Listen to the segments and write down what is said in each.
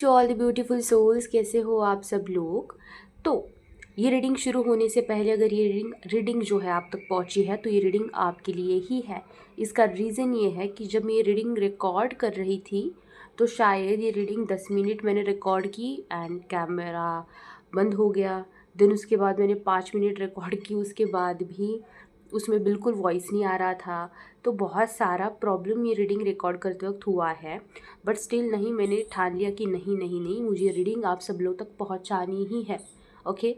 To all the beautiful souls, कैसे हो आप सब लोग। तो ये रीडिंग शुरू होने से पहले अगर ये रीडिंग जो है आप तक पहुंची है तो ये रीडिंग आपके लिए ही है। इसका रीज़न ये है कि जब मैं ये रीडिंग रिकॉर्ड कर रही थी तो शायद ये रीडिंग 10 मिनट मैंने रिकॉर्ड की एंड कैमरा बंद हो गया। देन उसके बाद मैंने 5 मिनट रिकॉर्ड की, उसके बाद भी उसमें बिल्कुल वॉइस नहीं आ रहा था। तो बहुत सारा प्रॉब्लम ये रीडिंग रिकॉर्ड करते वक्त हुआ है, बट स्टिल नहीं, मैंने ठान लिया कि नहीं नहीं नहीं, मुझे रीडिंग आप सब लोग तक पहुंचानी ही है। ओके।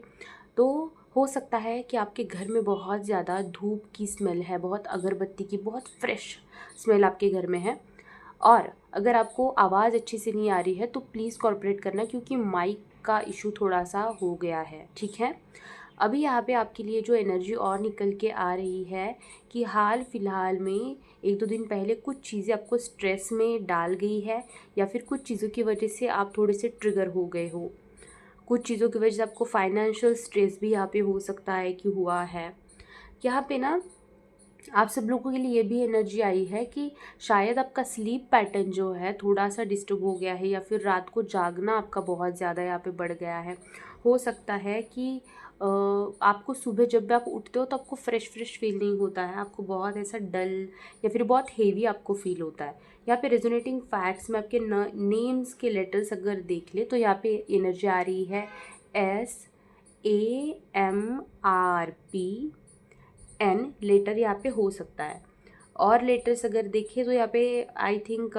तो हो सकता है कि आपके घर में बहुत ज़्यादा धूप की स्मेल है, बहुत अगरबत्ती की बहुत फ्रेश स्मेल आपके घर में है। और अगर आपको आवाज़ अच्छी से नहीं आ रही है तो प्लीज़ कॉर्पोरेट करना, क्योंकि माइक का इशू थोड़ा सा हो गया है, ठीक है। अभी यहाँ पे आपके लिए जो एनर्जी और निकल के आ रही है कि हाल फिलहाल में 1-2 दिन पहले कुछ चीज़ें आपको स्ट्रेस में डाल गई है, या फिर कुछ चीज़ों की वजह से आप थोड़े से ट्रिगर हो गए हो। कुछ चीज़ों की वजह से आपको फाइनेंशियल स्ट्रेस भी यहाँ पे हो सकता है कि हुआ है। यहाँ पे ना आप सब लोगों के लिए ये भी एनर्जी आई है कि शायद आपका स्लीप पैटर्न जो है थोड़ा सा डिस्टर्ब हो गया है, या फिर रात को जागना आपका बहुत ज़्यादा यहाँ पे बढ़ गया है। हो सकता है कि आपको सुबह जब भी आप उठते हो तो आपको फ्रेश फ्रेश फील नहीं होता है, आपको बहुत ऐसा डल या फिर बहुत हेवी आपको फील होता है। यहाँ पे रेजोनेटिंग फैक्ट्स में आपके नेम्स के लेटर्स अगर देख ले तो यहाँ पे एनर्जी आ रही है SAMRP लेटर यहाँ पे हो सकता है। और लेटर्स अगर देखें तो यहाँ पे आई थिंक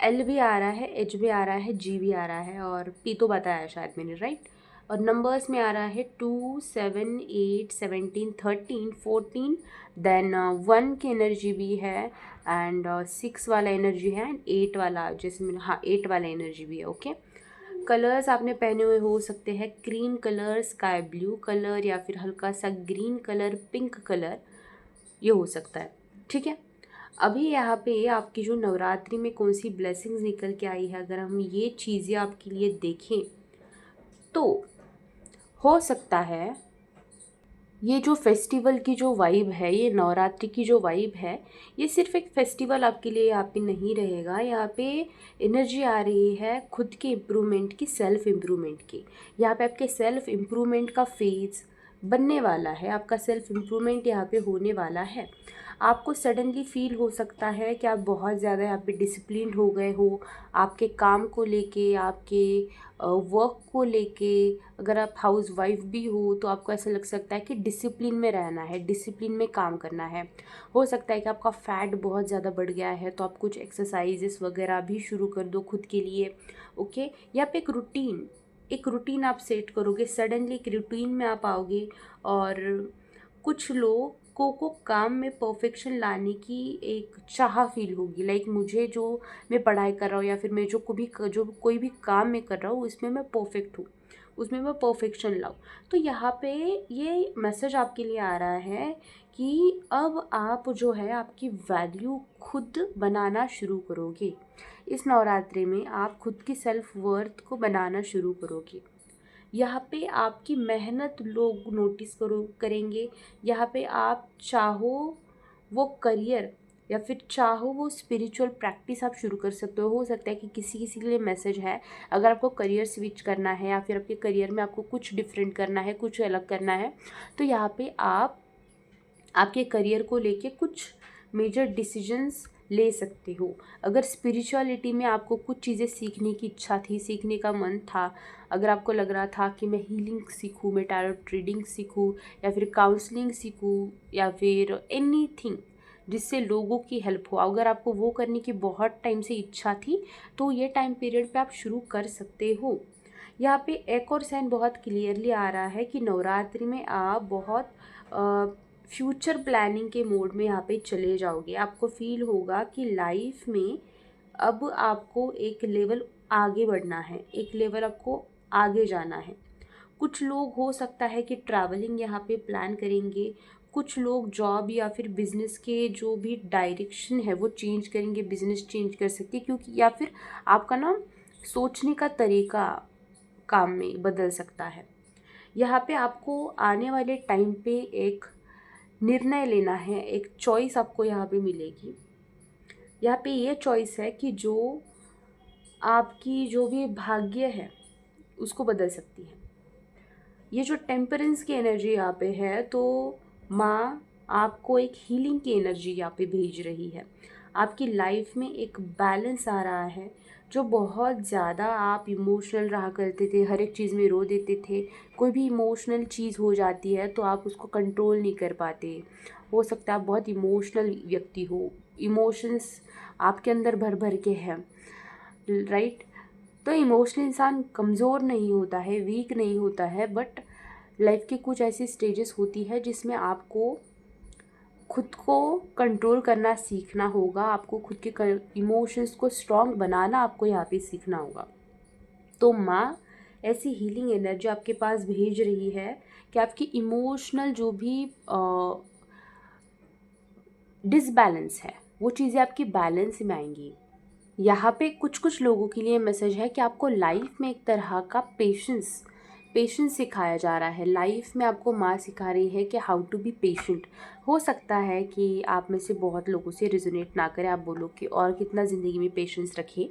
L भी आ रहा है, H भी आ रहा है, G भी आ रहा है, और P तो बताया शायद मैंने, राइट। और नंबर्स में आ रहा है 2, 7, 8, 17, 13, 14, देन 1 की एनर्जी भी है, एंड 6 वाला एनर्जी है, एंड 8 वाला, जैसे मैंने, हाँ 8 वाला एनर्जी भी है। ओके। कलर्स आपने पहने हुए हो सकते हैं cream colour, sky blue colour, या फिर हल्का सा ग्रीन कलर, पिंक कलर, ये हो सकता है, ठीक है। अभी यहाँ पे आपकी जो नवरात्रि में कौन सी ब्लेसिंग्स निकल के आई है, अगर हम ये चीज़ें आपके लिए देखें तो हो सकता है ये जो फेस्टिवल की जो वाइब है, ये नवरात्रि की जो वाइब है, ये सिर्फ एक फेस्टिवल आपके लिए यहाँ पे नहीं रहेगा। यहाँ पे एनर्जी आ रही है खुद के इम्प्रूवमेंट की, सेल्फ इम्प्रूवमेंट की। यहाँ पे आपके सेल्फ इम्प्रूवमेंट का फेज़ बनने वाला है, आपका सेल्फ इम्प्रूवमेंट यहाँ पे होने वाला है। आपको सडनली फील हो सकता है कि आप बहुत ज़्यादा यहाँ पे डिसिप्लिन्ड हो गए हो, आपके काम को लेके, आपके वर्क को लेके। अगर आप हाउस वाइफ भी हो तो आपको ऐसा लग सकता है कि डिसिप्लिन में रहना है, डिसिप्लिन में काम करना है। हो सकता है कि आपका फैट बहुत ज़्यादा बढ़ गया है तो आप कुछ एक्सरसाइजेस वगैरह भी शुरू कर दो खुद के लिए। ओके। या पे एक रूटीन आप सेट करोगे, सडनली एक रूटीन में आप आओगे। और कुछ लोगों को काम में परफेक्शन लाने की एक चाह फील होगी, लाइक मुझे जो मैं पढ़ाई कर रहा हूँ या फिर मैं जो कोई भी काम मैं कर रहा हूँ उसमें मैं परफेक्ट हूँ, उसमें मैं परफेक्शन लाऊं। तो यहाँ पे ये मैसेज आपके लिए आ रहा है कि अब आप जो है आपकी वैल्यू खुद बनाना शुरू करोगे। इस नवरात्रि में आप खुद की सेल्फ वर्थ को बनाना शुरू करोगे। यहाँ पे आपकी मेहनत लोग नोटिस करेंगे। यहाँ पे आप चाहो वो करियर या फिर चाहो वो स्पिरिचुअल प्रैक्टिस आप शुरू कर सकते हो सकता है कि किसी किसी के लिए मैसेज है, अगर आपको करियर स्विच करना है या फिर आपके करियर में आपको कुछ डिफरेंट करना है, कुछ अलग करना है, तो यहाँ पे आप आपके करियर को लेके कुछ मेजर डिसीजंस ले सकते हो। अगर स्पिरिचुअलिटी में आपको कुछ चीज़ें सीखने की इच्छा थी, सीखने का मन था, अगर आपको लग रहा था कि मैं हीलिंग सीखूं, मैं टैरोट रीडिंग सीखूं, या फिर काउंसलिंग सीखूं, या फिर एनीथिंग जिससे लोगों की हेल्प हो, अगर आपको वो करने की बहुत टाइम से इच्छा थी तो ये टाइम पीरियड पे आप शुरू कर सकते हो। यहाँ पे एक और साइन बहुत क्लियरली आ रहा है कि नवरात्रि में आप बहुत फ्यूचर प्लानिंग के मोड में यहाँ पे चले जाओगे। आपको फील होगा कि लाइफ में अब आपको एक लेवल आगे बढ़ना है, एक लेवल आपको आगे जाना है। कुछ लोग हो सकता है कि ट्रैवलिंग यहाँ पे प्लान करेंगे, कुछ लोग जॉब या फिर बिजनेस के जो भी डायरेक्शन है वो चेंज करेंगे, बिजनेस चेंज कर सकते हैं, क्योंकि या फिर आपका ना सोचने का तरीका काम में बदल सकता है। यहाँ पे आपको आने वाले टाइम पे एक निर्णय लेना है, एक चॉइस आपको यहाँ पे मिलेगी। यहाँ पे ये चॉइस है कि जो आपकी जो भी भाग्य है उसको बदल सकती है। ये जो टेम्परेंस की एनर्जी यहाँ पे है, तो माँ आपको एक हीलिंग की एनर्जी यहाँ पे भेज रही है। आपकी लाइफ में एक बैलेंस आ रहा है। जो बहुत ज़्यादा आप इमोशनल रहा करते थे, हर एक चीज़ में रो देते थे, कोई भी इमोशनल चीज़ हो जाती है तो आप उसको कंट्रोल नहीं कर पाते। हो सकता है आप बहुत इमोशनल व्यक्ति हो, इमोशंस आपके अंदर भर भर के हैं, राइट। तो इमोशनल इंसान कमज़ोर नहीं होता है, वीक नहीं होता है, बट लाइफ की कुछ ऐसी स्टेजेस होती है जिसमें आपको खुद को कंट्रोल करना सीखना होगा। आपको खुद के इमोशंस को स्ट्रॉन्ग बनाना आपको यहाँ पे सीखना होगा। तो माँ ऐसी हीलिंग एनर्जी आपके पास भेज रही है कि आपकी इमोशनल जो भी डिसबैलेंस है वो चीज़ें आपकी बैलेंस में आएंगी। यहाँ पे कुछ कुछ लोगों के लिए मैसेज है कि आपको लाइफ में एक तरह का पेशेंस पेशेंस सिखाया जा रहा है। लाइफ में आपको माँ सिखा रही है कि हाउ टू बी पेशेंट। हो सकता है कि आप में से बहुत लोगों से रिजोनेट ना करें, आप बोलो कि और कितना ज़िंदगी में पेशेंस रखें,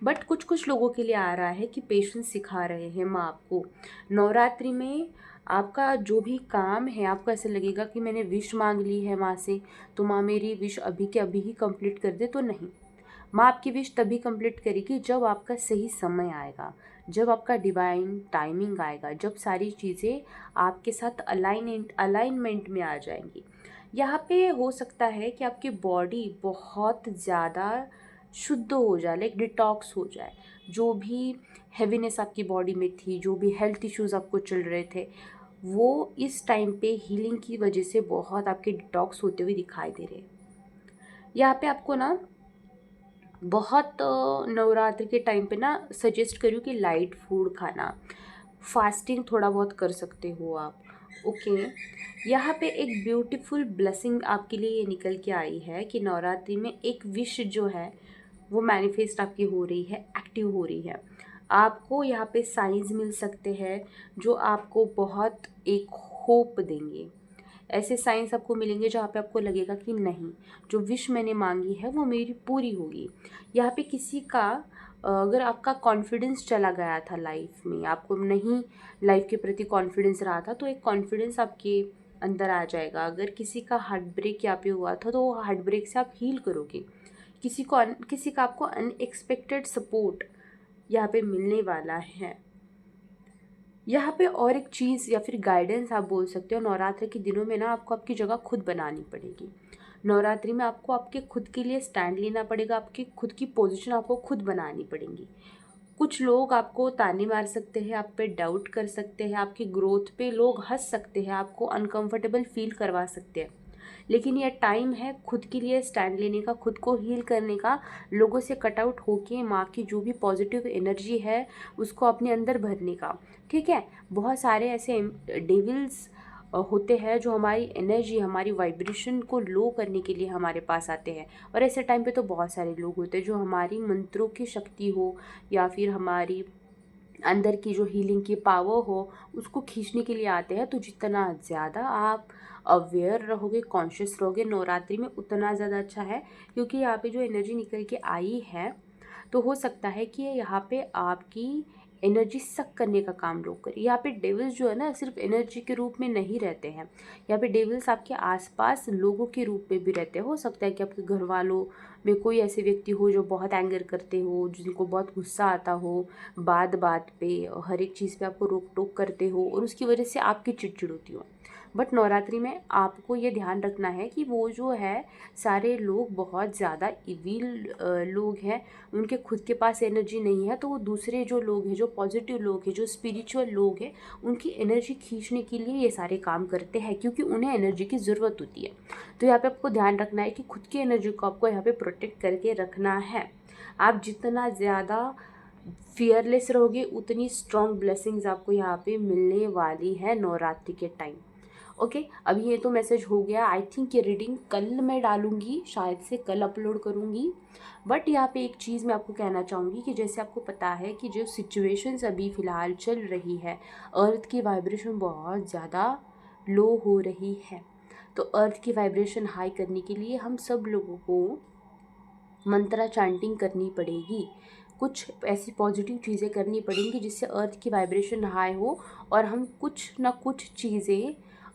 बट कुछ कुछ लोगों के लिए आ रहा है कि पेशेंस सिखा रहे हैं माँ आपको। नवरात्रि में आपका जो भी काम है, आपको ऐसा लगेगा कि मैंने विश मांग ली है माँ से, तो माँ मेरी विश अभी के अभी ही कंप्लीट कर दे, तो नहीं। माँ आपकी विश तभी कंप्लीट करेगी जब आपका सही समय आएगा, जब आपका डिवाइन टाइमिंग आएगा, जब सारी चीज़ें आपके साथ अलाइनमेंट में आ जाएंगी। यहाँ पे हो सकता है कि आपकी बॉडी बहुत ज़्यादा शुद्ध हो जाए, लाइक डिटॉक्स हो जाए। जो भी हैवीनेस आपकी बॉडी में थी, जो भी हेल्थ इश्यूज़ आपको चल रहे थे, वो इस टाइम पे हीलिंग की वजह से बहुत आपके डिटॉक्स होते हुए दिखाई दे रहे हैं। यहाँ पे आपको ना बहुत नवरात्रि के टाइम पे ना सजेस्ट करूँ कि लाइट फूड खाना, फास्टिंग थोड़ा बहुत कर सकते हो आप। ओके, यहाँ पे एक ब्यूटीफुल ब्लेसिंग आपके लिए ये निकल के आई है कि नवरात्रि में एक विश जो है वो मैनिफेस्ट आपकी हो रही है, एक्टिव हो रही है। आपको यहाँ पे साइंस मिल सकते हैं जो आपको बहुत एक होप देंगे। ऐसे साइंस आपको मिलेंगे जहाँ पे आपको लगेगा कि नहीं, जो विश मैंने मांगी है वो मेरी पूरी होगी। यहाँ पे किसी का अगर आपका कॉन्फिडेंस चला गया था लाइफ में, आपको नहीं लाइफ के प्रति कॉन्फिडेंस रहा था, तो एक कॉन्फिडेंस आपके अंदर आ जाएगा। अगर किसी का हार्ट ब्रेक यहाँ पे हुआ था तो वो हार्ट ब्रेक से आप हील करोगे। किसी का आपको अनएक्सपेक्टेड सपोर्ट यहाँ पे मिलने वाला है। यहाँ पे और एक चीज़ या फिर गाइडेंस आप बोल सकते हो, नवरात्रि के दिनों में ना आपको आपकी जगह खुद बनानी पड़ेगी। नवरात्रि में आपको आपके खुद के लिए स्टैंड लेना पड़ेगा, आपकी खुद की पोजीशन आपको खुद बनानी पड़ेगी। कुछ लोग आपको ताने मार सकते हैं, आप पे डाउट कर सकते हैं, आपकी ग्रोथ पे लोग हंस सकते हैं, आपको अनकंफर्टेबल फील करवा सकते हैं, लेकिन यह टाइम है खुद के लिए स्टैंड लेने का, खुद को हील करने का। लोगों से कट आउट होके माँ की जो भी पॉजिटिव एनर्जी है उसको अपने अंदर भरने का। ठीक है, बहुत सारे ऐसे डेविल्स होते हैं जो हमारी एनर्जी, हमारी वाइब्रेशन को लो करने के लिए हमारे पास आते हैं। और ऐसे टाइम पे तो बहुत सारे लोग होते हैं जो हमारी मंत्रों की शक्ति हो या फिर हमारी अंदर की जो हीलिंग की पावर हो उसको खींचने के लिए आते हैं। तो जितना ज़्यादा आप अवेयर रहोगे, कॉन्शियस रहोगे नवरात्रि में, उतना ज़्यादा अच्छा है। क्योंकि यहाँ पे जो एनर्जी निकल के आई है, तो हो सकता है कि यहाँ पे आपकी एनर्जी सक करने का काम लोग करें। यहाँ पे डेविल्स जो है ना सिर्फ एनर्जी के रूप में नहीं रहते हैं, यहाँ पे डेविल्स आपके आसपास लोगों के रूप में भी रहते हैं। हो सकता है कि आपके घर वालों में कोई ऐसे व्यक्ति हो जो बहुत एंगर करते हो, जिनको बहुत गुस्सा आता हो, बात बात पे हर एक चीज़ पे आपको रोक टोक करते हो और उसकी वजह से आपकी चिड़चिड़ होती हो। बट नवरात्रि में आपको ये ध्यान रखना है कि वो जो है सारे लोग बहुत ज़्यादा इविल लोग हैं, उनके खुद के पास एनर्जी नहीं है, तो वो दूसरे जो लोग हैं, जो पॉजिटिव लोग हैं, जो स्पिरिचुअल लोग हैं, उनकी एनर्जी खींचने के लिए ये सारे काम करते हैं, क्योंकि उन्हें एनर्जी की ज़रूरत होती है। तो यहाँ पे आपको ध्यान रखना है कि खुद की एनर्जी को आपको यहाँ पे प्रोटेक्ट करके रखना है। आप जितना ज़्यादा फियरलेस रहोगे उतनी स्ट्रॉन्ग ब्लेसिंग्स आपको यहाँ पे मिलने वाली है नवरात्रि के टाइम। ओके, अभी ये तो मैसेज हो गया। आई थिंक ये रीडिंग कल मैं डालूंगी, शायद से कल अपलोड करूंगी। बट यहाँ पे एक चीज़ मैं आपको कहना चाहूँगी कि जैसे आपको पता है कि जो सिचुएशंस अभी फ़िलहाल चल रही है, अर्थ की वाइब्रेशन बहुत ज़्यादा लो हो रही है। तो अर्थ की वाइब्रेशन हाई करने के लिए हम सब लोगों को मंत्रा चैंटिंग करनी पड़ेगी। कुछ ऐसी पॉजिटिव चीज़ें करनी पड़ेंगी जिससे अर्थ की वाइब्रेशन हाई हो और हम कुछ ना कुछ चीज़ें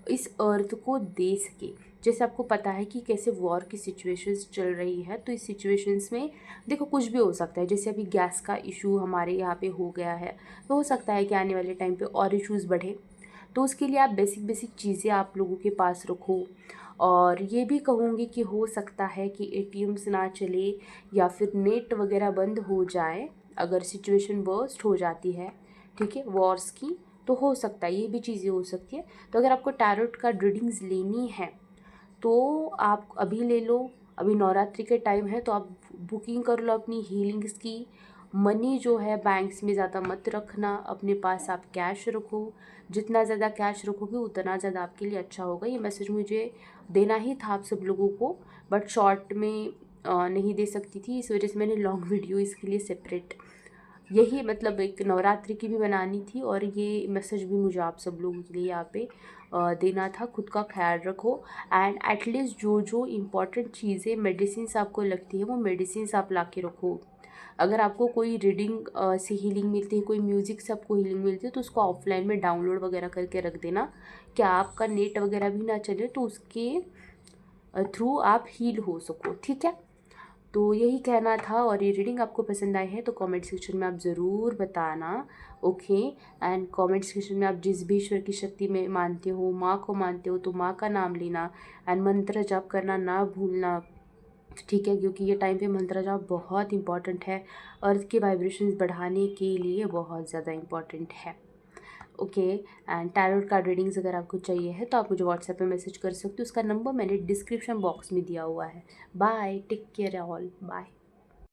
इस अर्थ को दे सके। जैसे आपको पता है कि कैसे वॉर की सिचुएशंस चल रही है, तो इस सिचुएशंस में देखो कुछ भी हो सकता है। जैसे अभी गैस का इशू हमारे यहाँ पे हो गया है, तो हो सकता है कि आने वाले टाइम पे और इश्यूज़ बढ़े। तो उसके लिए आप बेसिक बेसिक चीज़ें आप लोगों के पास रखो। और ये भी कहूँगी कि हो सकता है कि एटीएम्स ना चले या फिर नेट वगैरह बंद हो जाए अगर सिचुएशन वर्स्ट हो जाती है, ठीक है, वॉर्स की, तो हो सकता है ये भी चीज़ें हो सकती है। तो अगर आपको टैरोट का रीडिंग्स लेनी है तो आप अभी ले लो, अभी नवरात्रि के टाइम है, तो आप बुकिंग कर लो अपनी हीलिंग्स की। मनी जो है बैंक्स में ज़्यादा मत रखना, अपने पास आप कैश रखो। जितना ज़्यादा कैश रखोगे उतना ज़्यादा आपके लिए अच्छा होगा। ये मैसेज मुझे देना ही था आप सब लोगों को, बट शॉर्ट में नहीं दे सकती थी, इस वजह से मैंने लॉन्ग वीडियो इसके लिए सेपरेट, यही मतलब एक नवरात्रि की भी बनानी थी और ये मैसेज भी मुझे आप सब लोगों के लिए यहाँ पे देना था। खुद का ख्याल रखो एंड एटलीस्ट जो जो इम्पॉर्टेंट चीज़ें मेडिसिन्स आपको लगती है वो मेडिसिन्स आप ला के रखो। अगर आपको कोई रीडिंग से हीलिंग मिलती है, कोई म्यूज़िक से आपको हीलिंग मिलती है, तो उसको ऑफलाइन में डाउनलोड वगैरह करके रख देना। क्या आपका नेट वगैरह भी ना चले तो उसके थ्रू आप हील हो सको, ठीक है। तो यही कहना था। और ये रीडिंग आपको पसंद आई है तो कमेंट सेक्शन में आप ज़रूर बताना, ओके। एंड कमेंट सेक्शन में आप जिस भी ईश्वर की शक्ति में मानते हो, माँ को मानते हो, तो माँ का नाम लेना एंड मंत्र जाप करना ना भूलना, ठीक है, क्योंकि ये टाइम पे मंत्र जाप बहुत इंपॉर्टेंट है। अर्थ के वाइब्रेशंस बढ़ाने के लिए बहुत ज़्यादा इंपॉर्टेंट है, okay. And tarot card readings अगर आपको चाहिए है तो आप मुझे व्हाट्सएप पे मैसेज कर सकते हो, उसका नंबर मैंने डिस्क्रिप्शन बॉक्स में दिया हुआ है। Bye, take care all, bye.